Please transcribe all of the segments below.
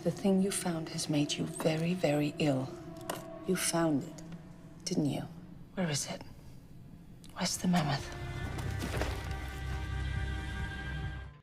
The thing you found has made you very, very ill. You found it, didn't you? Where is it? Where's the mammoth?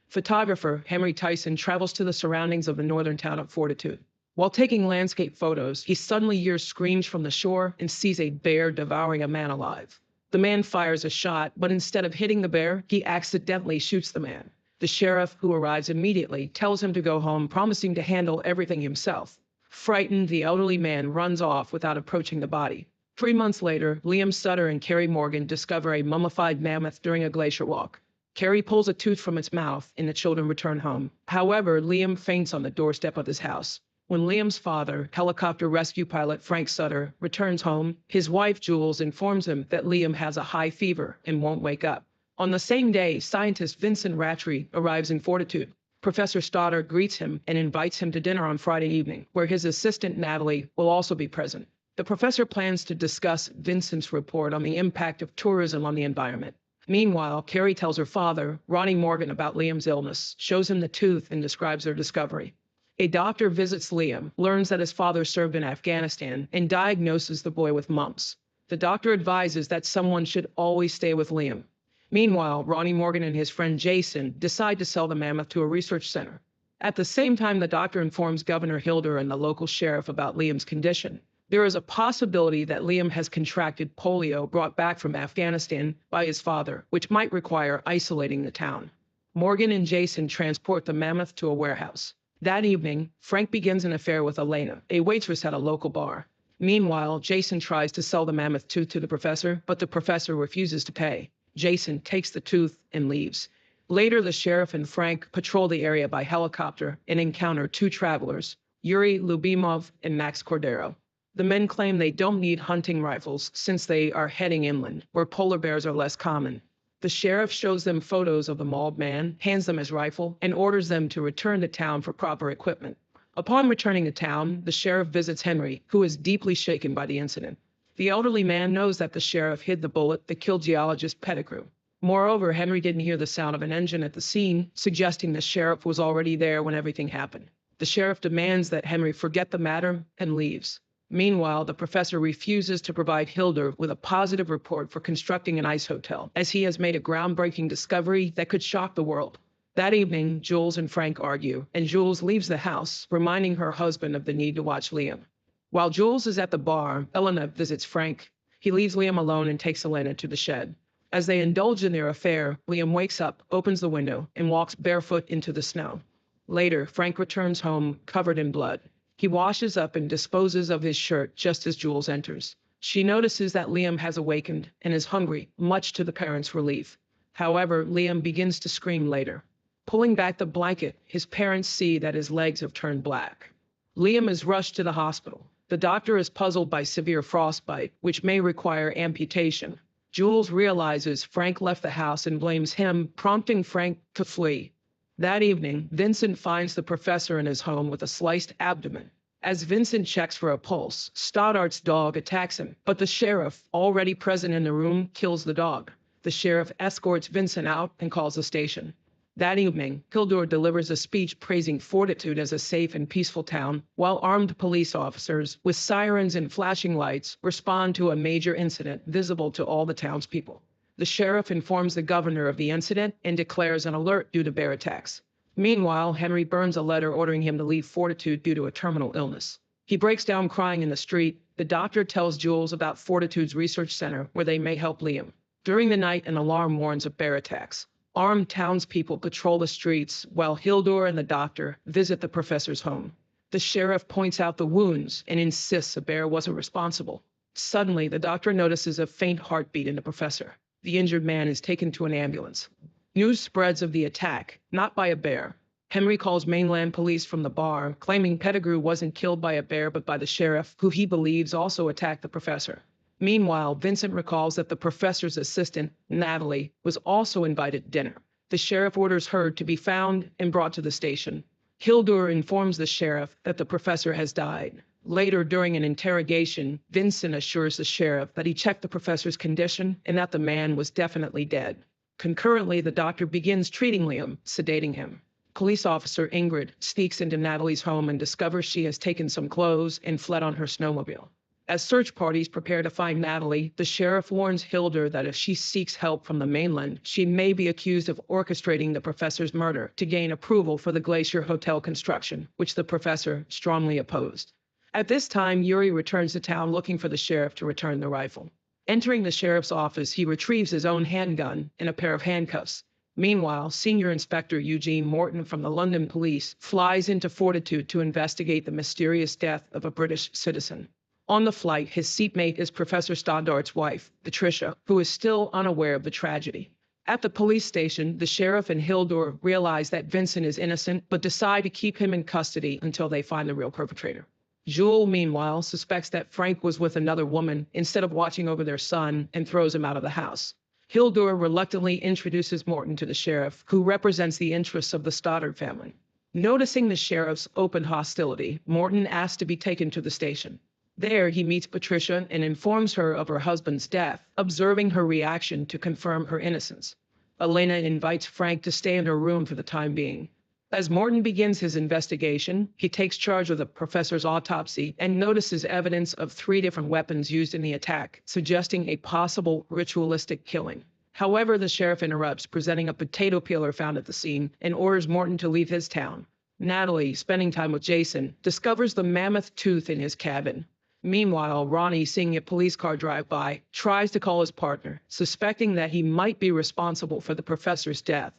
Photographer Henry Tyson travels to the surroundings of the northern town of Fortitude. While taking landscape photos, he suddenly hears screams from the shore and sees a bear devouring a man alive. The man fires a shot, but instead of hitting the bear, he accidentally shoots the man. The sheriff, who arrives immediately, tells him to go home, promising to handle everything himself. Frightened, the elderly man runs off without approaching the body. 3 months later, Liam Sutter and Carrie Morgan discover a mummified mammoth during a glacier walk. Carrie pulls a tooth from its mouth, and the children return home. However, Liam faints on the doorstep of his house. When Liam's father, helicopter rescue pilot Frank Sutter, returns home, his wife Jules informs him that Liam has a high fever and won't wake up. On the same day, scientist Vincent Rattray arrives in Fortitude. Professor Stoddard greets him and invites him to dinner on Friday evening, where his assistant Natalie will also be present. The professor plans to discuss Vincent's report on the impact of tourism on the environment. Meanwhile, Carrie tells her father, Ronnie Morgan, about Liam's illness, shows him the tooth, and describes their discovery. A doctor visits Liam, learns that his father served in Afghanistan, and diagnoses the boy with mumps. The doctor advises that someone should always stay with Liam. Meanwhile, Ronnie Morgan and his friend Jason decide to sell the mammoth to a research center. At the same time, the doctor informs Governor Hildur and the local sheriff about Liam's condition. There is a possibility that Liam has contracted polio brought back from Afghanistan by his father, which might require isolating the town. Morgan and Jason transport the mammoth to a warehouse. That evening, Frank begins an affair with Elena, a waitress at a local bar. Meanwhile, Jason tries to sell the mammoth tooth to the professor, but the professor refuses to pay. Jason takes the tooth and leaves. Later, the sheriff and Frank patrol the area by helicopter and encounter two travelers, Yuri Lubimov and Max Cordero. The men claim they don't need hunting rifles since they are heading inland, where polar bears are less common. The sheriff shows them photos of the mauled man, hands them his rifle, and orders them to return to town for proper equipment. Upon returning to town, the sheriff visits Henry, who is deeply shaken by the incident. The elderly man knows that the sheriff hid the bullet that killed geologist Pettigrew. Moreover, Henry didn't hear the sound of an engine at the scene, suggesting the sheriff was already there when everything happened. The sheriff demands that Henry forget the matter and leaves. Meanwhile, the professor refuses to provide Hildur with a positive report for constructing an ice hotel, as he has made a groundbreaking discovery that could shock the world. That evening, Jules and Frank argue, and Jules leaves the house, reminding her husband of the need to watch Liam. While Jules is at the bar, Elena visits Frank. He leaves Liam alone and takes Elena to the shed. As they indulge in their affair, Liam wakes up, opens the window, and walks barefoot into the snow. Later, Frank returns home, covered in blood. He washes up and disposes of his shirt just as Jules enters. She notices that Liam has awakened and is hungry, much to the parents' relief. However, Liam begins to scream later. Pulling back the blanket, his parents see that his legs have turned black. Liam is rushed to the hospital. The doctor is puzzled by severe frostbite, which may require amputation. Jules realizes Frank left the house and blames him, prompting Frank to flee. That evening, Vincent finds the professor in his home with a sliced abdomen. As Vincent checks for a pulse, Stoddard's dog attacks him, but the sheriff, already present in the room, kills the dog. The sheriff escorts Vincent out and calls the station. That evening, Hildur delivers a speech praising Fortitude as a safe and peaceful town, while armed police officers, with sirens and flashing lights, respond to a major incident visible to all the townspeople. The sheriff informs the governor of the incident and declares an alert due to bear attacks. Meanwhile, Henry burns a letter ordering him to leave Fortitude due to a terminal illness. He breaks down crying in the street. The doctor tells Jules about Fortitude's research center, where they may help Liam. During the night, an alarm warns of bear attacks. Armed townspeople patrol the streets, while Hildur and the doctor visit the professor's home. The sheriff points out the wounds and insists a bear wasn't responsible. Suddenly, the doctor notices a faint heartbeat in the professor. The injured man is taken to an ambulance. News spreads of the attack, not by a bear. Henry calls mainland police from the bar, claiming Pettigrew wasn't killed by a bear but by the sheriff, who he believes also attacked the professor. Meanwhile, Vincent recalls that the professor's assistant, Natalie, was also invited to dinner. The sheriff orders her to be found and brought to the station. Hildur informs the sheriff that the professor has died. Later, during an interrogation, Vincent assures the sheriff that he checked the professor's condition and that the man was definitely dead. Concurrently, the doctor begins treating Liam, sedating him. Police officer Ingrid sneaks into Natalie's home and discovers she has taken some clothes and fled on her snowmobile. As search parties prepare to find Natalie, the sheriff warns Hildur that if she seeks help from the mainland, she may be accused of orchestrating the professor's murder to gain approval for the Glacier Hotel construction, which the professor strongly opposed. At this time, Yuri returns to town looking for the sheriff to return the rifle. Entering the sheriff's office, he retrieves his own handgun and a pair of handcuffs. Meanwhile, Senior Inspector Eugene Morton from the London Police flies into Fortitude to investigate the mysterious death of a British citizen. On the flight, his seatmate is Professor Stoddart's wife, Patricia, who is still unaware of the tragedy. At the police station, the sheriff and Hildur realize that Vincent is innocent, but decide to keep him in custody until they find the real perpetrator. Jewel, meanwhile, suspects that Frank was with another woman instead of watching over their son and throws him out of the house. Hildur reluctantly introduces Morton to the sheriff, who represents the interests of the Stoddard family. Noticing the sheriff's open hostility, Morton asks to be taken to the station. There, he meets Patricia and informs her of her husband's death, observing her reaction to confirm her innocence. Elena invites Frank to stay in her room for the time being. As Morton begins his investigation, he takes charge of the professor's autopsy and notices evidence of 3 different weapons used in the attack, suggesting a possible ritualistic killing. However, the sheriff interrupts, presenting a potato peeler found at the scene, and orders Morton to leave his town. Natalie, spending time with Jason, discovers the mammoth tooth in his cabin. Meanwhile, Ronnie, seeing a police car drive by, tries to call his partner, suspecting that he might be responsible for the professor's death.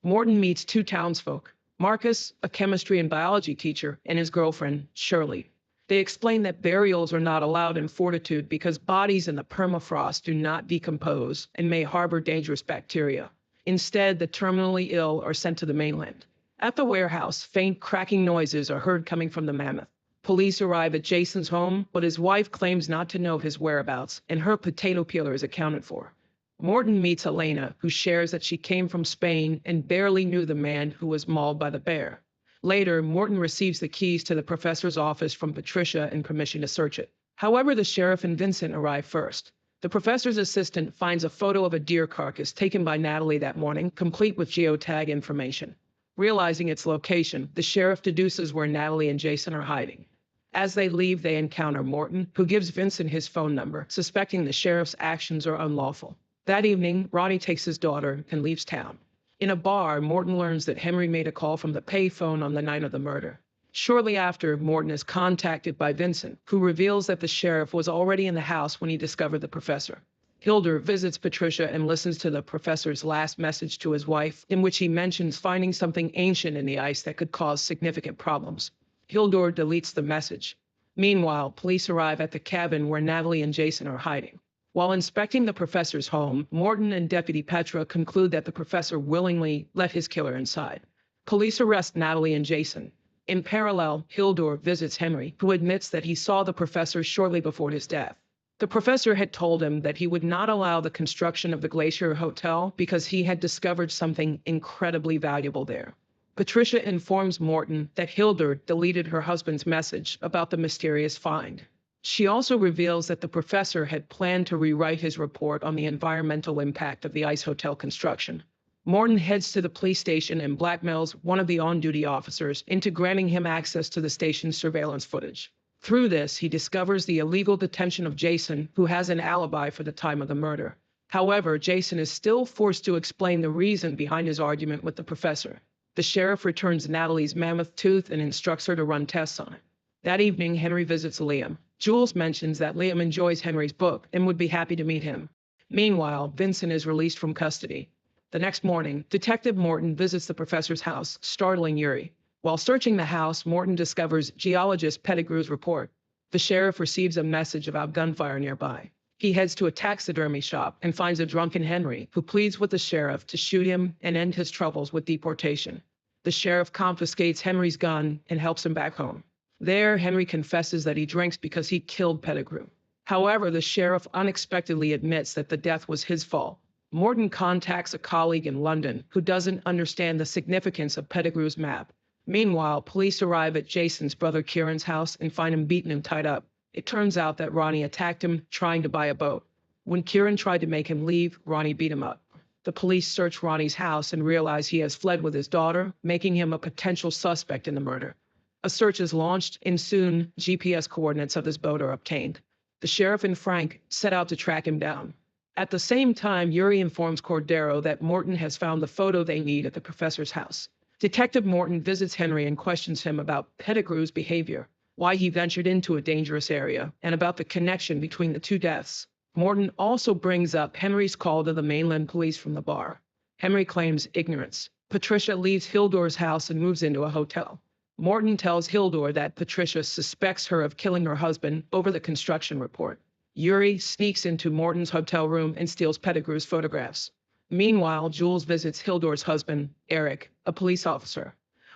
Morton meets 2 townsfolk, Marcus, a chemistry and biology teacher, and his girlfriend, Shirley. They explain that burials are not allowed in Fortitude because bodies in the permafrost do not decompose and may harbor dangerous bacteria. Instead, the terminally ill are sent to the mainland. At the warehouse, faint cracking noises are heard coming from the mammoth. Police arrive at Jason's home, but his wife claims not to know his whereabouts, and her potato peeler is accounted for. Morton meets Elena, who shares that she came from Spain and barely knew the man who was mauled by the bear. Later, Morton receives the keys to the professor's office from Patricia and permission to search it. However, the sheriff and Vincent arrive first. The professor's assistant finds a photo of a deer carcass taken by Natalie that morning, complete with geotag information. Realizing its location, the sheriff deduces where Natalie and Jason are hiding. As they leave, they encounter Morton, who gives Vincent his phone number, suspecting the sheriff's actions are unlawful. That evening, Ronnie takes his daughter and leaves town. In a bar, Morton learns that Henry made a call from the payphone on the night of the murder. Shortly after, Morton is contacted by Vincent, who reveals that the sheriff was already in the house when he discovered the professor. Hildur visits Patricia and listens to the professor's last message to his wife, in which he mentions finding something ancient in the ice that could cause significant problems. Hildur deletes the message. Meanwhile, police arrive at the cabin where Natalie and Jason are hiding. While inspecting the professor's home, Morton and Deputy Petra conclude that the professor willingly let his killer inside. Police arrest Natalie and Jason. In parallel, Hildur visits Henry, who admits that he saw the professor shortly before his death. The professor had told him that he would not allow the construction of the Glacier Hotel because he had discovered something incredibly valuable there. Patricia informs Morton that Hildur deleted her husband's message about the mysterious find. She also reveals that the professor had planned to rewrite his report on the environmental impact of the ice hotel construction. Morton heads to the police station and blackmails one of the on-duty officers into granting him access to the station's surveillance footage. Through this, he discovers the illegal detention of Jason, who has an alibi for the time of the murder. However, Jason is still forced to explain the reason behind his argument with the professor. The sheriff returns Natalie's mammoth tooth and instructs her to run tests on it. That evening, Henry visits Liam. Jules mentions that Liam enjoys Henry's book and would be happy to meet him. Meanwhile, Vincent is released from custody. The next morning, Detective Morton visits the professor's house, startling Yuri. While searching the house, Morton discovers geologist Pettigrew's report. The sheriff receives a message about gunfire nearby. He heads to a taxidermy shop and finds a drunken Henry, who pleads with the sheriff to shoot him and end his troubles with deportation. The sheriff confiscates Henry's gun and helps him back home. There, Henry confesses that he drinks because he killed Pettigrew. However, the sheriff unexpectedly admits that the death was his fault. Morton contacts a colleague in London who doesn't understand the significance of Pettigrew's map. Meanwhile, police arrive at Jason's brother Kieran's house and find him beaten and tied up. It turns out that Ronnie attacked him trying to buy a boat. When Kieran tried to make him leave, Ronnie beat him up. The police search Ronnie's house and realize he has fled with his daughter, making him a potential suspect in the murder. A search is launched, and soon GPS coordinates of his boat are obtained. The sheriff and Frank set out to track him down. At the same time, Yuri informs Cordero that Morton has found the photo they need at the professor's house. Detective Morton visits Henry and questions him about Pettigrew's behavior, why he ventured into a dangerous area, and about the connection between the two deaths. Morton also brings up Henry's call to the mainland police from the bar. Henry claims ignorance. Patricia leaves Hildor's house and moves into a hotel. Morton tells Hildor that Patricia suspects her of killing her husband over the construction report. Yuri sneaks into Morton's hotel room and steals Pettigrew's photographs. Meanwhile, Jules visits Hildor's husband, Eric, a police officer.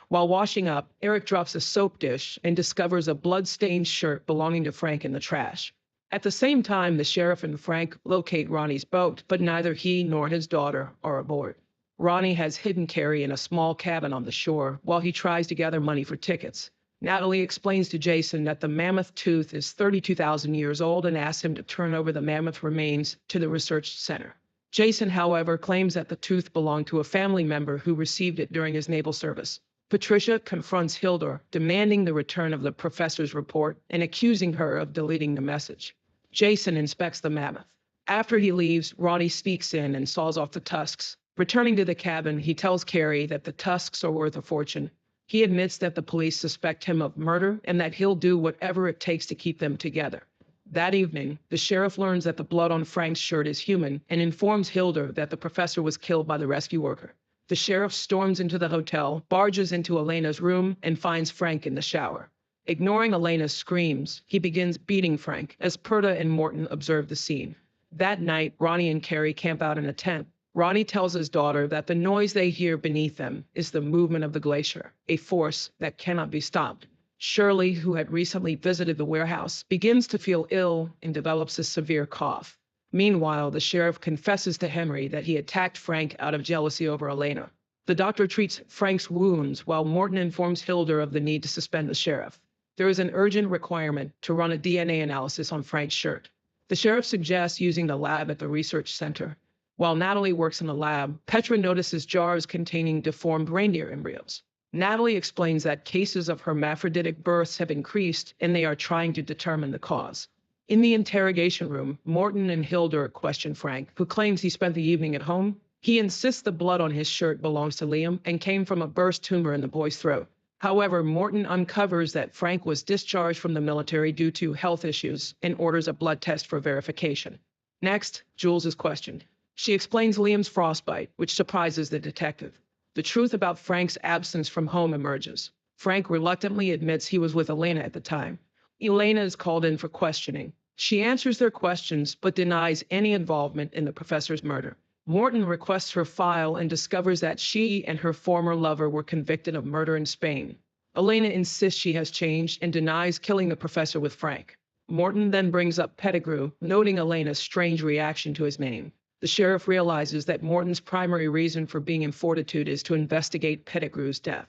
While washing up, Eric drops a soap dish and discovers a blood-stained shirt belonging to Frank in the trash. At the same time, the sheriff and Frank locate Ronnie's boat, but neither he nor his daughter are aboard. Ronnie has hidden Carrie in a small cabin on the shore while he tries to gather money for tickets. Natalie explains to Jason that the mammoth tooth is 32,000 years old and asks him to turn over the mammoth remains to the research center. Jason, however, claims that the tooth belonged to a family member who received it during his naval service. Patricia confronts Hildor, demanding the return of the professor's report and accusing her of deleting the message. Jason inspects the mammoth. After he leaves, Ronnie sneaks in and saws off the tusks. Returning to the cabin, he tells Carrie that the tusks are worth a fortune. He admits that the police suspect him of murder and that he'll do whatever it takes to keep them together. That evening, the sheriff learns that the blood on Frank's shirt is human and informs Hildor that the professor was killed by the rescue worker. The sheriff storms into the hotel, barges into Elena's room, and finds Frank in the shower. Ignoring Elena's screams, he begins beating Frank as Perta and Morton observe the scene. That night, Ronnie and Carrie camp out in a tent. Ronnie tells his daughter that the noise they hear beneath them is the movement of the glacier, a force that cannot be stopped. Shirley, who had recently visited the warehouse, begins to feel ill and develops a severe cough. Meanwhile, the sheriff confesses to Henry that he attacked Frank out of jealousy over Elena. The doctor treats Frank's wounds while Morton informs Hildor of the need to suspend the sheriff. There is an urgent requirement to run a DNA analysis on Frank's shirt. The sheriff suggests using the lab at the research center. While Natalie works in the lab, Petra notices jars containing deformed reindeer embryos. Natalie explains that cases of hermaphroditic births have increased and they are trying to determine the cause. In the interrogation room, Morton and Hildor question Frank, who claims he spent the evening at home. He insists the blood on his shirt belongs to Liam and came from a burst tumor in the boy's throat. However, Morton uncovers that Frank was discharged from the military due to health issues and orders a blood test for verification. Next, Jules is questioned. She explains Liam's frostbite, which surprises the detective. The truth about Frank's absence from home emerges. Frank reluctantly admits he was with Elena at the time. Elena is called in for questioning. She answers their questions but denies any involvement in the professor's murder. Morton requests her file and discovers that she and her former lover were convicted of murder in Spain. Elena insists she has changed and denies killing the professor with Frank. Morton then brings up Pettigrew, noting Elena's strange reaction to his name. The sheriff realizes that Morton's primary reason for being in Fortitude is to investigate Pettigrew's death.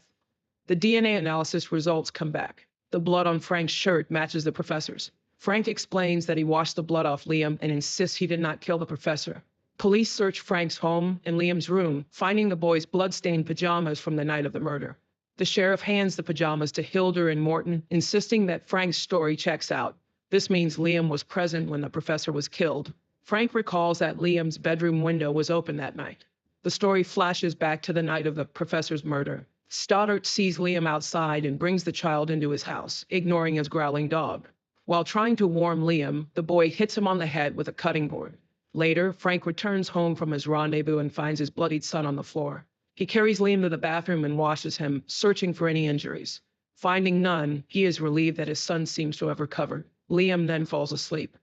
The DNA analysis results come back. The blood on Frank's shirt matches the professor's. Frank explains that he washed the blood off Liam and insists he did not kill the professor. Police search Frank's home and Liam's room, finding the boy's blood-stained pajamas from the night of the murder. The sheriff hands the pajamas to Hildor and Morton, insisting that Frank's story checks out. This means Liam was present when the professor was killed. Frank recalls that Liam's bedroom window was open that night. The story flashes back to the night of the professor's murder. Stoddart sees Liam outside and brings the child into his house, ignoring his growling dog. While trying to warn Liam, the boy hits him on the head with a cutting board. Later, Frank returns home from his rendezvous and finds his bloodied son on the floor. He carries Liam to the bathroom and washes him, searching for any injuries. Finding none, he is relieved that his son seems to have recovered. Liam then falls asleep.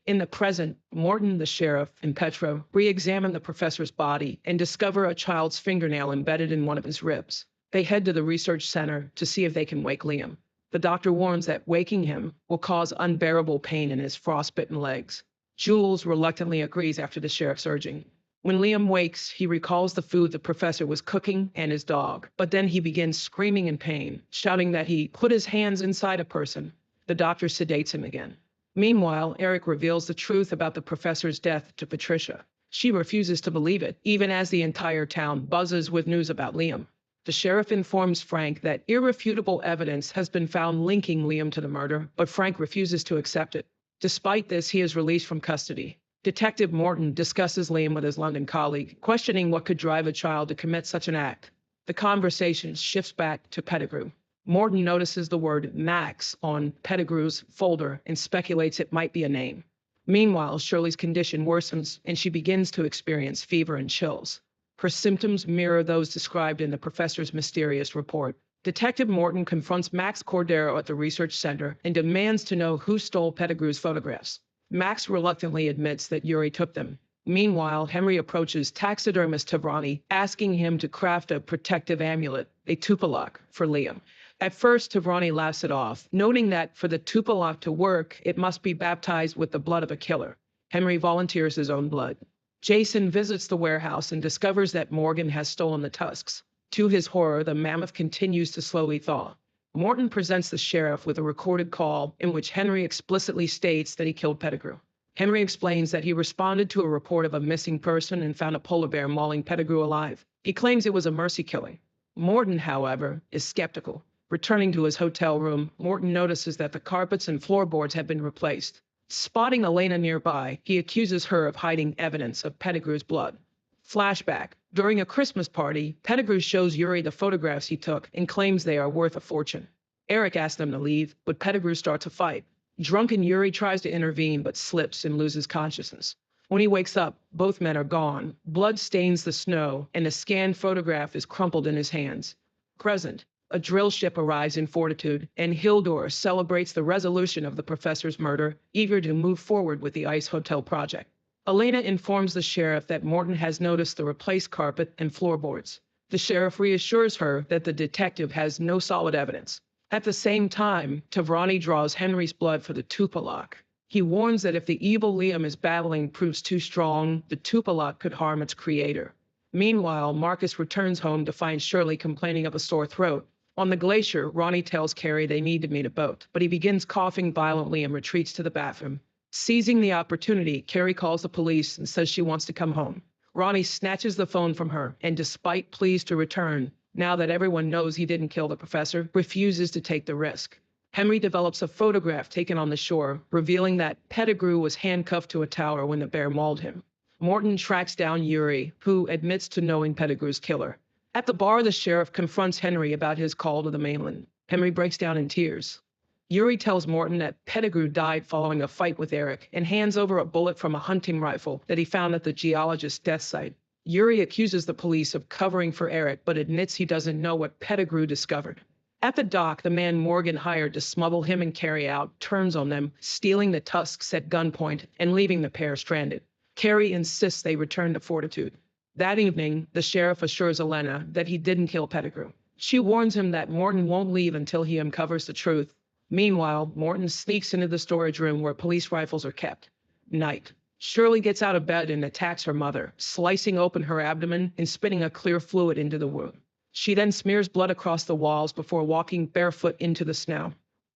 In the present, Morton, the sheriff, and Petra re-examine the professor's body and discover a child's fingernail embedded in one of his ribs. They head to the research center to see if they can wake Liam. The doctor warns that waking him will cause unbearable pain in his frostbitten legs. Jules reluctantly agrees after the sheriff's urging. When Liam wakes, he recalls the food the professor was cooking and his dog, but then he begins screaming in pain, shouting that he put his hands inside a person. The doctor sedates him again. Meanwhile, Eric reveals the truth about the professor's death to Patricia. She refuses to believe it, even as the entire town buzzes with news about Liam. The sheriff informs Frank that irrefutable evidence has been found linking Liam to the murder, but Frank refuses to accept it. Despite this, he is released from custody. Detective Morton discusses Liam with his London colleague, questioning what could drive a child to commit such an act. The conversation shifts back to Pettigrew. Morton notices the word Max on Pettigrew's folder and speculates it might be a name. Meanwhile, Shirley's condition worsens and she begins to experience fever and chills. Her symptoms mirror those described in the professor's mysterious report. Detective Morton confronts Max Cordero at the research center and demands to know who stole Pettigrew's photographs. Max reluctantly admits that Yuri took them. Meanwhile, Henry approaches taxidermist Tavrani, asking him to craft a protective amulet, a tupalak, for Liam. At first, Tavrani laughs it off, noting that for the tupalak to work, it must be baptized with the blood of a killer. Henry volunteers his own blood. Jason visits the warehouse and discovers that Morgan has stolen the tusks. To his horror, the mammoth continues to slowly thaw. Morton presents the sheriff with a recorded call in which Henry explicitly states that he killed Pettigrew. Henry explains that he responded to a report of a missing person and found a polar bear mauling Pettigrew alive. He claims it was a mercy killing. Morton, however, is skeptical. Returning to his hotel room, Morton notices that the carpets and floorboards have been replaced. Spotting Elena nearby, he accuses her of hiding evidence of Pettigrew's blood. Flashback. During a Christmas party, Pettigrew shows Yuri the photographs he took and claims they are worth a fortune. Eric asks them to leave, but Pettigrew starts a fight. Drunken Yuri tries to intervene but slips and loses consciousness. When he wakes up, both men are gone. Blood stains the snow, and a scanned photograph is crumpled in his hands. Present. A drill ship arrives in Fortitude, and Hildur celebrates the resolution of the professor's murder, eager to move forward with the Ice Hotel project. Elena informs the sheriff that Morton has noticed the replaced carpet and floorboards. The sheriff reassures her that the detective has no solid evidence. At the same time, Tavrani draws Henry's blood for the tupalak. He warns that if the evil Liam is battling proves too strong, the tupalak could harm its creator. Meanwhile, Marcus returns home to find Shirley complaining of a sore throat. On the glacier, Ronnie tells Carrie they need to meet a boat, but he begins coughing violently and retreats to the bathroom. Seizing the opportunity, Carrie calls the police and says she wants to come home. Ronnie snatches the phone from her, and despite pleas to return, now that everyone knows he didn't kill the professor, refuses to take the risk. Henry develops a photograph taken on the shore, revealing that Pettigrew was handcuffed to a tower when the bear mauled him. Morton tracks down Yuri, who admits to knowing Pettigrew's killer. At the bar, the sheriff confronts Henry about his call to the mainland. Henry breaks down in tears. Yuri tells Morton that Pettigrew died following a fight with Eric and hands over a bullet from a hunting rifle that he found at the geologist's death site. Yuri accuses the police of covering for Eric, but admits he doesn't know what Pettigrew discovered. At the dock, the man Morgan hired to smuggle him and Carrie out turns on them, stealing the tusks at gunpoint and leaving the pair stranded. Carrie insists they return to Fortitude. That evening, the sheriff assures Elena that he didn't kill Pettigrew. She warns him that Morton won't leave until he uncovers the truth. Meanwhile, Morton sneaks into the storage room where police rifles are kept. Night. Shirley gets out of bed and attacks her mother, slicing open her abdomen and spitting a clear fluid into the wound. She then smears blood across the walls before walking barefoot into the snow.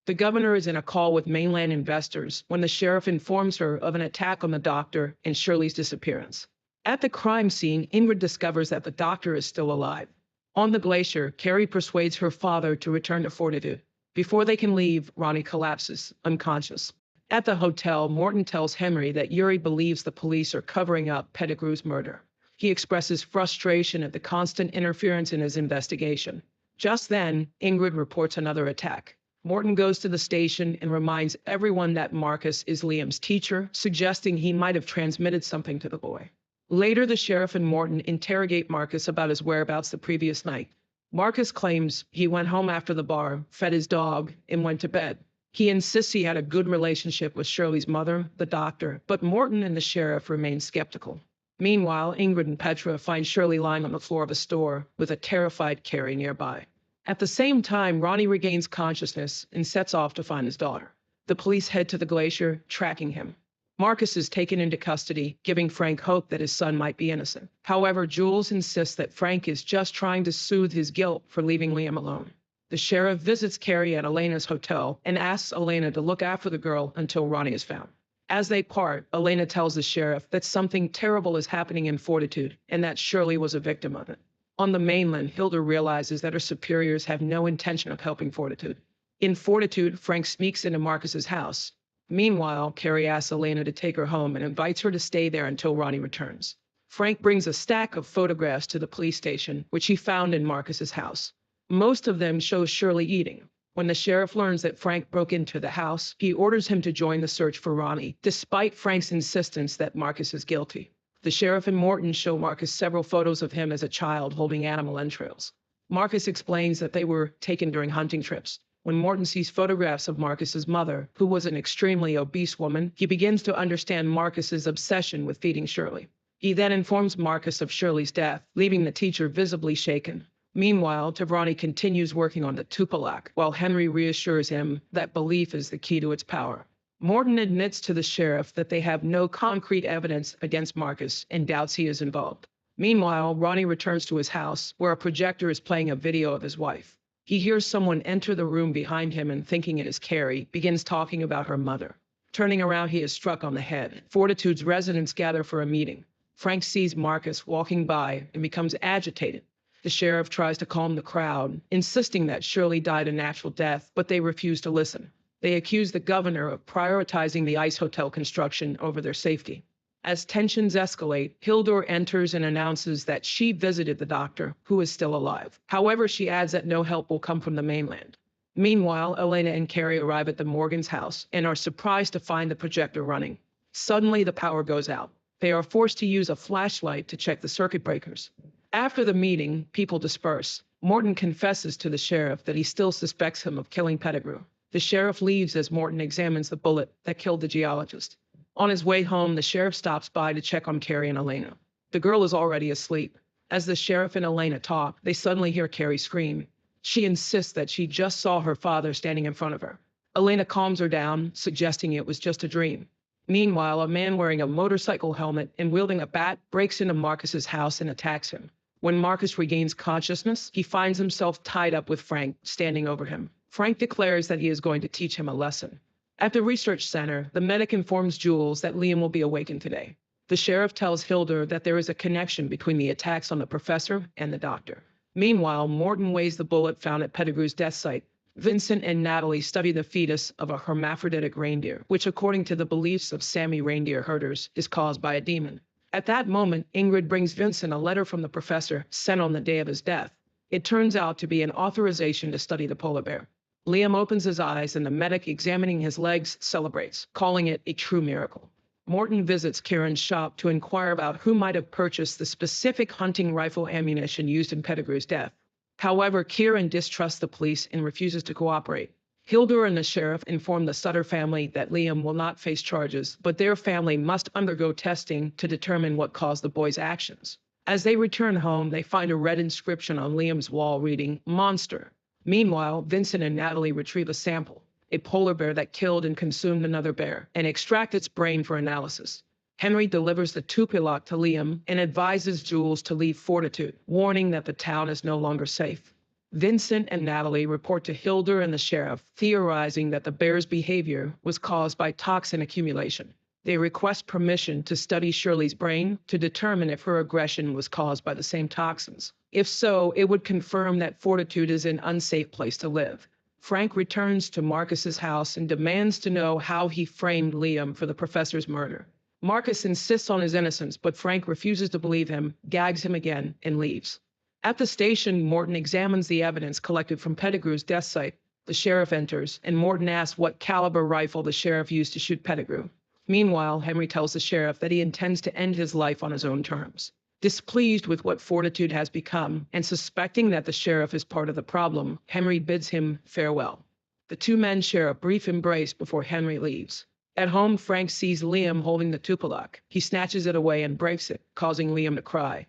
The governor is in a call with mainland investors when the sheriff informs her of an attack on the doctor and Shirley's disappearance. At the crime scene, Ingrid discovers that the doctor is still alive. On the glacier, Carrie persuades her father to return to Fortitude. Before they can leave, Ronnie collapses, unconscious. At the hotel, Morton tells Henry that Yuri believes the police are covering up Pettigrew's murder. He expresses frustration at the constant interference in his investigation. Just then, Ingrid reports another attack. Morton goes to the station and reminds everyone that Marcus is Liam's teacher, suggesting he might have transmitted something to the boy. Later, the sheriff and Morton interrogate Marcus about his whereabouts the previous night. Marcus claims he went home after the bar, fed his dog, and went to bed. He insists he had a good relationship with Shirley's mother, the doctor, but Morton and the sheriff remain skeptical. Meanwhile, Ingrid and Petra find Shirley lying on the floor of a store with a terrified Carrie nearby. At the same time, Ronnie regains consciousness and sets off to find his daughter. The police head to the glacier, tracking him. Marcus is taken into custody, giving Frank hope that his son might be innocent. However, Jules insists that Frank is just trying to soothe his guilt for leaving Liam alone. The sheriff visits Carrie at Elena's hotel and asks Elena to look after the girl until Ronnie is found. As they part, Elena tells the sheriff that something terrible is happening in Fortitude and that Shirley was a victim of it. On the mainland, Hilda realizes that her superiors have no intention of helping Fortitude. In Fortitude, Frank sneaks into Marcus's house. Meanwhile, Carrie asks Elena to take her home and invites her to stay there until Ronnie returns. Frank brings a stack of photographs to the police station, which he found in Marcus's house. Most of them show Shirley eating. When the sheriff learns that Frank broke into the house, he orders him to join the search for Ronnie, despite Frank's insistence that Marcus is guilty. The sheriff and Morton show Marcus several photos of him as a child holding animal entrails. Marcus explains that they were taken during hunting trips. When Morton sees photographs of Marcus's mother, who was an extremely obese woman, he begins to understand Marcus's obsession with feeding Shirley. He then informs Marcus of Shirley's death, leaving the teacher visibly shaken. Meanwhile, Tavrani continues working on the Tupilak, while Henry reassures him that belief is the key to its power. Morton admits to the sheriff that they have no concrete evidence against Marcus and doubts he is involved. Meanwhile, Ronnie returns to his house, where a projector is playing a video of his wife. He hears someone enter the room behind him and, thinking it is Carrie, begins talking about her mother. Turning around, he is struck on the head. Fortitude's residents gather for a meeting. Frank sees Marcus walking by and becomes agitated. The sheriff tries to calm the crowd, insisting that Shirley died a natural death, but they refuse to listen. They accuse the governor of prioritizing the ice hotel construction over their safety. As tensions escalate, Hildur enters and announces that she visited the doctor, who is still alive. However, she adds that no help will come from the mainland. Meanwhile, Elena and Carrie arrive at the Morgans' house and are surprised to find the projector running. Suddenly, the power goes out. They are forced to use a flashlight to check the circuit breakers. After the meeting, people disperse. Morton confesses to the sheriff that he still suspects him of killing Pettigrew. The sheriff leaves as Morton examines the bullet that killed the geologist. On his way home, the sheriff stops by to check on Carrie and Elena. The girl is already asleep. As the sheriff and Elena talk, they suddenly hear Carrie scream. She insists that she just saw her father standing in front of her. Elena calms her down, suggesting it was just a dream. Meanwhile, a man wearing a motorcycle helmet and wielding a bat breaks into Marcus's house and attacks him. When Marcus regains consciousness, he finds himself tied up with Frank standing over him. Frank declares that he is going to teach him a lesson. At the research center, the medic informs Jules that Liam will be awakened today. The sheriff tells Hildur that there is a connection between the attacks on the professor and the doctor. Meanwhile, Morton weighs the bullet found at Pettigrew's death site. Vincent and Natalie study the fetus of a hermaphroditic reindeer, which, according to the beliefs of Sami reindeer herders, is caused by a demon. At that moment, Ingrid brings Vincent a letter from the professor sent on the day of his death. It turns out to be an authorization to study the polar bear. Liam opens his eyes and the medic examining his legs celebrates, calling it a true miracle. Morton visits Kieran's shop to inquire about who might have purchased the specific hunting rifle ammunition used in Pettigrew's death. However, Kieran distrusts the police and refuses to cooperate. Hildur and the sheriff inform the Sutter family that Liam will not face charges, but their family must undergo testing to determine what caused the boy's actions. As they return home, they find a red inscription on Liam's wall reading, "Monster." Meanwhile, Vincent and Natalie retrieve a sample, a polar bear that killed and consumed another bear, and extract its brain for analysis. Henry delivers the Tupilak to Liam and advises Jules to leave Fortitude, warning that the town is no longer safe. Vincent and Natalie report to Hildur and the sheriff, theorizing that the bear's behavior was caused by toxin accumulation. They request permission to study Shirley's brain to determine if her aggression was caused by the same toxins. If so, it would confirm that Fortitude is an unsafe place to live. Frank returns to Marcus's house and demands to know how he framed Liam for the professor's murder. Marcus insists on his innocence, but Frank refuses to believe him, gags him again, and leaves. At the station, Morton examines the evidence collected from Pettigrew's death site. The sheriff enters, and Morton asks what caliber rifle the sheriff used to shoot Pettigrew. Meanwhile, Henry tells the sheriff that he intends to end his life on his own terms. Displeased with what Fortitude has become, and suspecting that the sheriff is part of the problem, Henry bids him farewell. The two men share a brief embrace before Henry leaves. At home, Frank sees Liam holding the Tupilak. He snatches it away and breaks it, causing Liam to cry.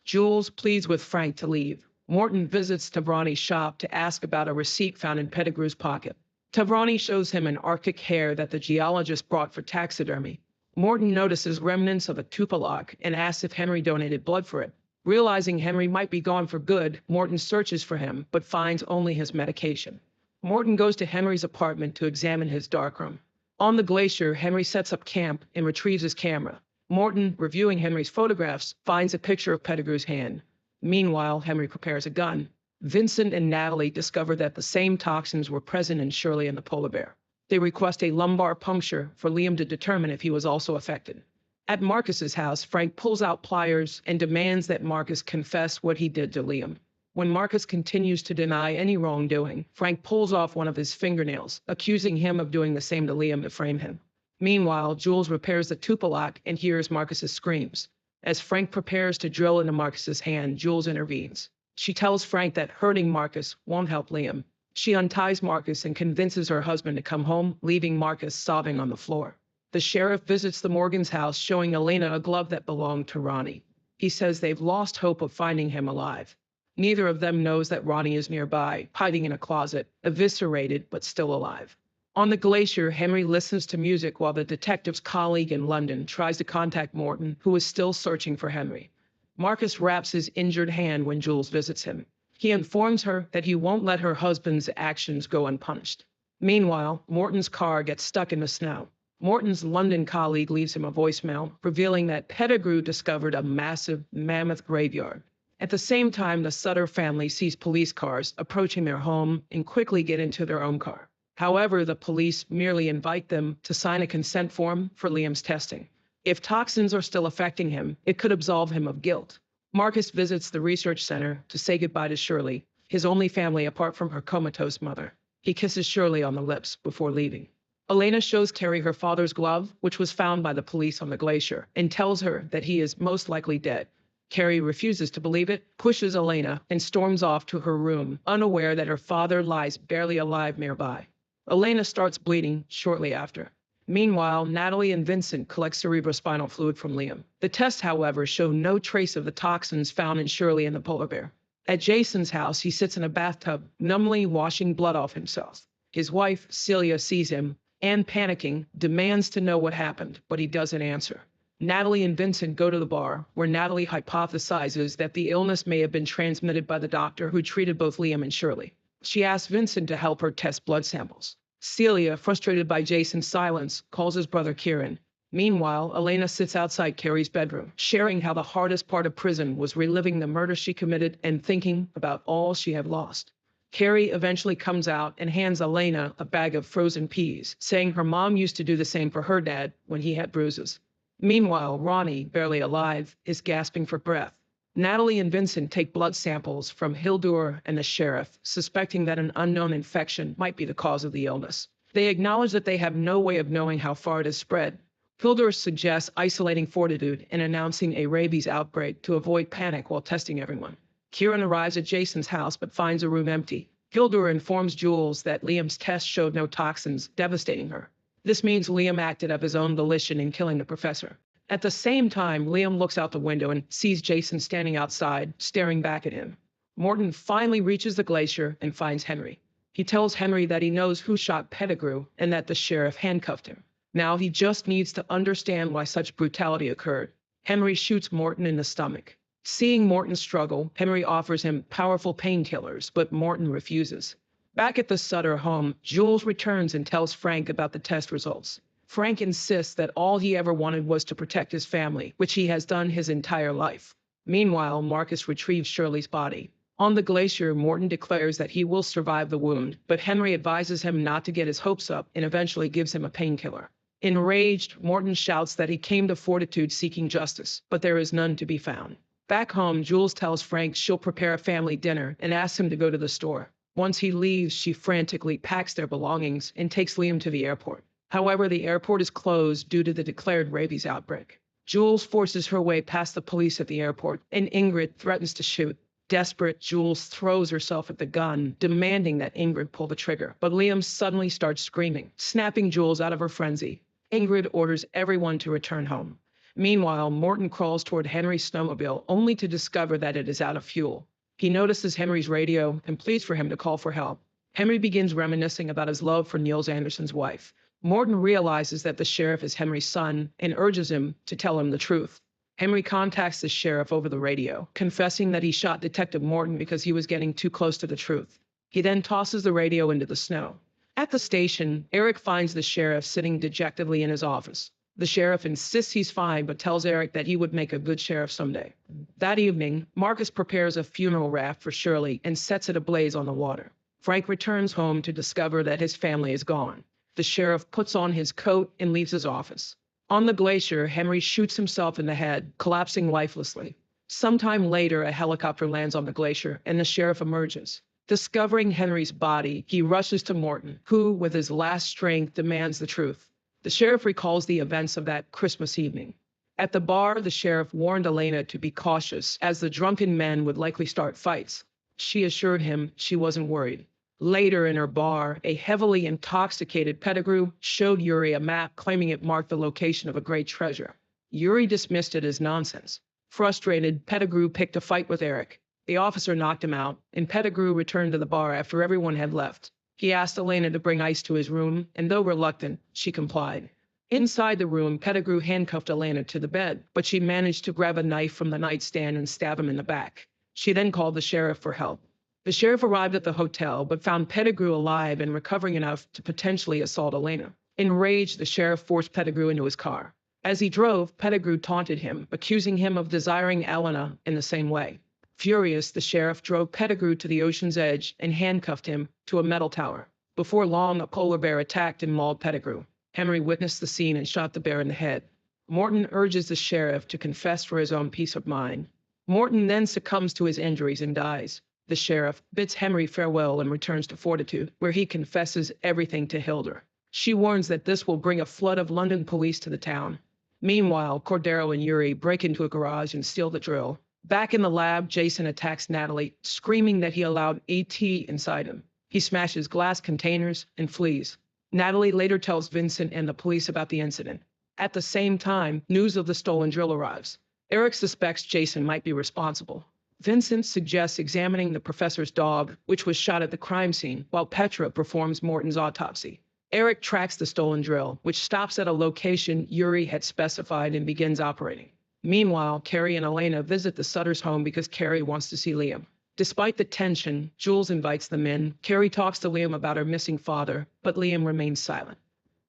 Jules pleads with Frank to leave. Morton visits Tavrani's shop to ask about a receipt found in Pettigrew's pocket. Tavrani shows him an Arctic hare that the geologist brought for taxidermy. Morton notices remnants of a Tupilak and asks if Henry donated blood for it. Realizing Henry might be gone for good, Morton searches for him, but finds only his medication. Morton goes to Henry's apartment to examine his darkroom. On the glacier, Henry sets up camp and retrieves his camera. Morton, reviewing Henry's photographs, finds a picture of Pettigrew's hand. Meanwhile, Henry prepares a gun. Vincent and Natalie discover that the same toxins were present in Shirley and the polar bear. They request a lumbar puncture for Liam to determine if he was also affected. At Marcus's house, Frank pulls out pliers and demands that Marcus confess what he did to Liam. When Marcus continues to deny any wrongdoing, Frank pulls off one of his fingernails, accusing him of doing the same to Liam to frame him. Meanwhile, Jules repairs the tupalock and hears Marcus's screams. As Frank prepares to drill into Marcus's hand, Jules intervenes. She tells Frank that hurting Marcus won't help Liam. She unties Marcus and convinces her husband to come home, leaving Marcus sobbing on the floor. The sheriff visits the Morgans' house, showing Elena a glove that belonged to Ronnie. He says they've lost hope of finding him alive. Neither of them knows that Ronnie is nearby, hiding in a closet, eviscerated but still alive. On the glacier, Henry listens to music while the detective's colleague in London tries to contact Morton, who is still searching for Henry. Marcus wraps his injured hand when Jules visits him. He informs her that he won't let her husband's actions go unpunished. Meanwhile, Morton's car gets stuck in the snow. Morton's London colleague leaves him a voicemail, revealing that Pettigrew discovered a massive Mammoth graveyard. At the same time, the Sutter family sees police cars approaching their home and quickly get into their own car. However, the police merely invite them to sign a consent form for Liam's testing. If toxins are still affecting him, it could absolve him of guilt. Marcus visits the research center to say goodbye to Shirley, his only family apart from her comatose mother. He kisses Shirley on the lips before leaving. Elena shows Carrie her father's glove, which was found by the police on the glacier, and tells her that he is most likely dead. Carrie refuses to believe it, pushes Elena, and storms off to her room, unaware that her father lies barely alive nearby. Elena starts bleeding shortly after. Meanwhile, Natalie and Vincent collect cerebrospinal fluid from Liam. The tests, however, show no trace of the toxins found in Shirley and the polar bear. At Jason's house, he sits in a bathtub, numbly washing blood off himself. His wife, Celia, sees him, and panicking, demands to know what happened, but he doesn't answer. Natalie and Vincent go to the bar, where Natalie hypothesizes that the illness may have been transmitted by the doctor who treated both Liam and Shirley. She asks Vincent to help her test blood samples. Celia, frustrated by Jason's silence, calls his brother Kieran. Meanwhile, Elena sits outside Carrie's bedroom, sharing how the hardest part of prison was reliving the murder she committed and thinking about all she had lost. Carrie eventually comes out and hands Elena a bag of frozen peas, saying her mom used to do the same for her dad when he had bruises. Meanwhile, Ronnie, barely alive, is gasping for breath. Natalie and Vincent take blood samples from Hildur and the sheriff, suspecting that an unknown infection might be the cause of the illness. They acknowledge that they have no way of knowing how far it has spread. Hildur suggests isolating Fortitude and announcing a rabies outbreak to avoid panic while testing everyone. Kieran arrives at Jason's house but finds a room empty. Hildur informs Jules that Liam's test showed no toxins, devastating her. This means Liam acted of his own volition in killing the professor. At the same time, Liam looks out the window and sees Jason standing outside, staring back at him. Morton finally reaches the glacier and finds Henry. He tells Henry that he knows who shot Pettigrew and that the sheriff handcuffed him. Now he just needs to understand why such brutality occurred. Henry shoots Morton in the stomach. Seeing Morton struggle, Henry offers him powerful painkillers, but Morton refuses. Back at the Sutter home, Jules returns and tells Frank about the test results. Frank insists that all he ever wanted was to protect his family, which he has done his entire life. Meanwhile, Marcus retrieves Shirley's body. On the glacier, Morton declares that he will survive the wound, but Henry advises him not to get his hopes up and eventually gives him a painkiller. Enraged, Morton shouts that he came to Fortitude seeking justice, but there is none to be found. Back home, Jules tells Frank she'll prepare a family dinner and asks him to go to the store. Once he leaves, she frantically packs their belongings and takes Liam to the airport. However, the airport is closed due to the declared rabies outbreak. Jules forces her way past the police at the airport, and Ingrid threatens to shoot. Desperate, Jules throws herself at the gun, demanding that Ingrid pull the trigger. But Liam suddenly starts screaming, snapping Jules out of her frenzy. Ingrid orders everyone to return home. Meanwhile, Morton crawls toward Henry's snowmobile, only to discover that it is out of fuel. He notices Henry's radio and pleads for him to call for help. Henry begins reminiscing about his love for Niels Anderson's wife. Morton realizes that the sheriff is Henry's son and urges him to tell him the truth. Henry contacts the sheriff over the radio, confessing that he shot Detective Morton because he was getting too close to the truth. He then tosses the radio into the snow. At the station, Eric finds the sheriff sitting dejectedly in his office. The sheriff insists he's fine, but tells Eric that he would make a good sheriff someday. That evening, Marcus prepares a funeral raft for Shirley and sets it ablaze on the water. Frank returns home to discover that his family is gone. The sheriff puts on his coat and leaves his office. On the glacier, Henry shoots himself in the head, collapsing lifelessly. Sometime later, a helicopter lands on the glacier, and the sheriff emerges. Discovering Henry's body, he rushes to Morton, who, with his last strength, demands the truth. The sheriff recalls the events of that Christmas evening. At the bar, the sheriff warned Elena to be cautious, as the drunken men would likely start fights. She assured him she wasn't worried. Later in her bar, a heavily intoxicated Pettigrew showed Yuri a map claiming it marked the location of a great treasure. Yuri dismissed it as nonsense. Frustrated, Pettigrew picked a fight with Eric. The officer knocked him out, and Pettigrew returned to the bar after everyone had left. He asked Elena to bring ice to his room, and though reluctant, she complied. Inside the room, Pettigrew handcuffed Elena to the bed, but she managed to grab a knife from the nightstand and stab him in the back. She then called the sheriff for help. The sheriff arrived at the hotel, but found Pettigrew alive and recovering enough to potentially assault Elena. Enraged, the sheriff forced Pettigrew into his car. As he drove, Pettigrew taunted him, accusing him of desiring Elena in the same way. Furious, the sheriff drove Pettigrew to the ocean's edge and handcuffed him to a metal tower. Before long, a polar bear attacked and mauled Pettigrew. Henry witnessed the scene and shot the bear in the head. Morton urges the sheriff to confess for his own peace of mind. Morton then succumbs to his injuries and dies. The sheriff bids Henry farewell and returns to Fortitude, where he confesses everything to Hilda. She warns that this will bring a flood of London police to the town. Meanwhile, Cordero and Yuri break into a garage and steal the drill. Back in the lab, Jason attacks Natalie, screaming that he allowed AT inside him. He smashes glass containers and flees. Natalie later tells Vincent and the police about the incident. At the same time, news of the stolen drill arrives. Eric suspects Jason might be responsible. Vincent suggests examining the professor's dog, which was shot at the crime scene, while Petra performs Morton's autopsy. Eric tracks the stolen drill, which stops at a location Yuri had specified and begins operating. Meanwhile, Carrie and Elena visit the Sutters' home because Carrie wants to see Liam. Despite the tension, Jules invites them in. Carrie talks to Liam about her missing father, but Liam remains silent.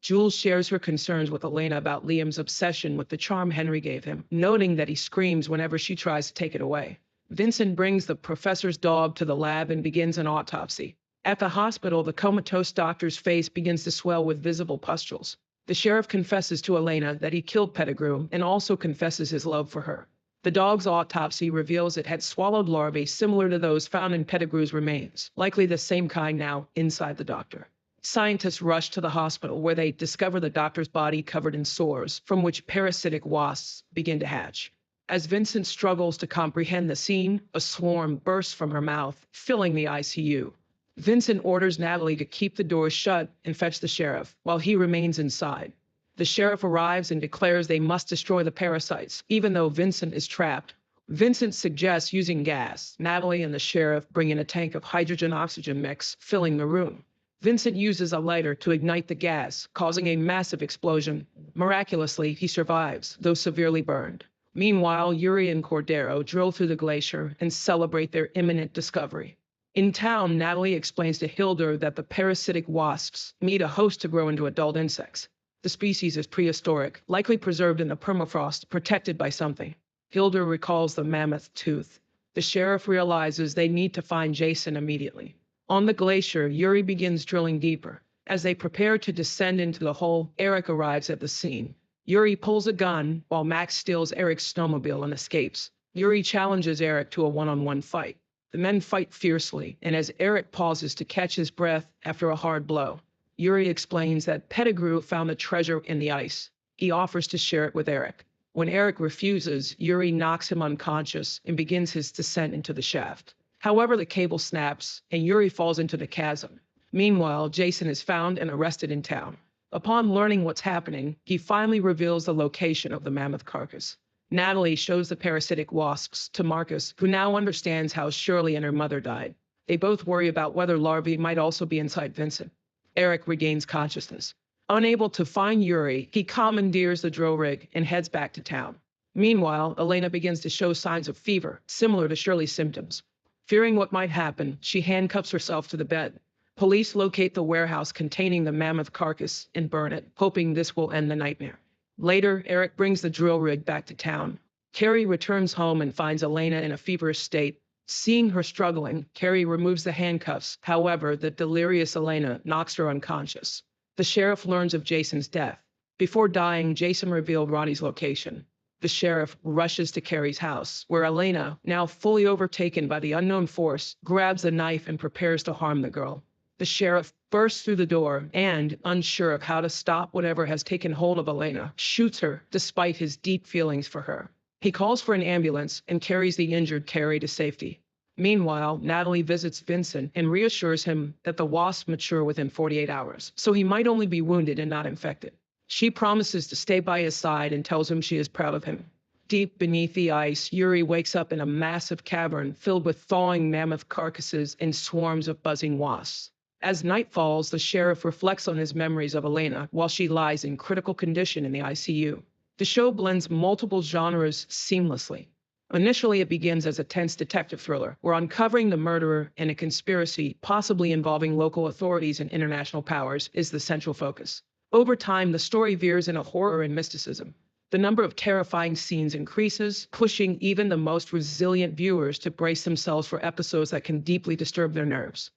Jules shares her concerns with Elena about Liam's obsession with the charm Henry gave him, noting that he screams whenever she tries to take it away. Vincent brings the professor's dog to the lab and begins an autopsy. At the hospital, the comatose doctor's face begins to swell with visible pustules. The sheriff confesses to Elena that he killed Pettigrew and also confesses his love for her. The dog's autopsy reveals it had swallowed larvae similar to those found in Pettigrew's remains, likely the same kind now inside the doctor. Scientists rush to the hospital where they discover the doctor's body covered in sores, from which parasitic wasps begin to hatch. As Vincent struggles to comprehend the scene, a swarm bursts from her mouth, filling the ICU. Vincent orders Natalie to keep the doors shut and fetch the sheriff, while he remains inside. The sheriff arrives and declares they must destroy the parasites, even though Vincent is trapped. Vincent suggests using gas. Natalie and the sheriff bring in a tank of hydrogen-oxygen mix, filling the room. Vincent uses a lighter to ignite the gas, causing a massive explosion. Miraculously, he survives, though severely burned. Meanwhile, Yuri and Cordero drill through the glacier and celebrate their imminent discovery. In town, Natalie explains to Hilda that the parasitic wasps need a host to grow into adult insects. The species is prehistoric, likely preserved in the permafrost, protected by something. Hilda recalls the mammoth tooth. The sheriff realizes they need to find Jason immediately. On the glacier, Yuri begins drilling deeper. As they prepare to descend into the hole, Eric arrives at the scene. Yuri pulls a gun, while Max steals Eric's snowmobile and escapes. Yuri challenges Eric to a one-on-one fight. The men fight fiercely, and as Eric pauses to catch his breath after a hard blow, Yuri explains that Pettigrew found the treasure in the ice. He offers to share it with Eric. When Eric refuses, Yuri knocks him unconscious and begins his descent into the shaft. However, the cable snaps, and Yuri falls into the chasm. Meanwhile, Jason is found and arrested in town. Upon learning what's happening, he finally reveals the location of the mammoth carcass. Natalie shows the parasitic wasps to Marcus, who now understands how Shirley and her mother died. They both worry about whether larvae might also be inside Vincent. Eric regains consciousness. Unable to find Yuri, he commandeers the drill rig and heads back to town. Meanwhile, Elena begins to show signs of fever, similar to Shirley's symptoms. Fearing what might happen, she handcuffs herself to the bed. Police locate the warehouse containing the mammoth carcass and burn it, hoping this will end the nightmare. Later, Eric brings the drill rig back to town. Carrie returns home and finds Elena in a feverish state. Seeing her struggling, Carrie removes the handcuffs. However, the delirious Elena knocks her unconscious. The sheriff learns of Jason's death. Before dying, Jason revealed Ronnie's location. The sheriff rushes to Carrie's house, where Elena, now fully overtaken by the unknown force, grabs a knife and prepares to harm the girl. The sheriff bursts through the door and, unsure of how to stop whatever has taken hold of Elena, shoots her despite his deep feelings for her. He calls for an ambulance and carries the injured Carrie to safety. Meanwhile, Natalie visits Vincent and reassures him that the wasps mature within 48 hours, so he might only be wounded and not infected. She promises to stay by his side and tells him she is proud of him. Deep beneath the ice, Yuri wakes up in a massive cavern filled with thawing mammoth carcasses and swarms of buzzing wasps. As night falls, the sheriff reflects on his memories of Elena while she lies in critical condition in the ICU. The show blends multiple genres seamlessly. Initially, it begins as a tense detective thriller, where uncovering the murderer and a conspiracy, possibly involving local authorities and international powers, is the central focus. Over time, the story veers into horror and mysticism. The number of terrifying scenes increases, pushing even the most resilient viewers to brace themselves for episodes that can deeply disturb their nerves.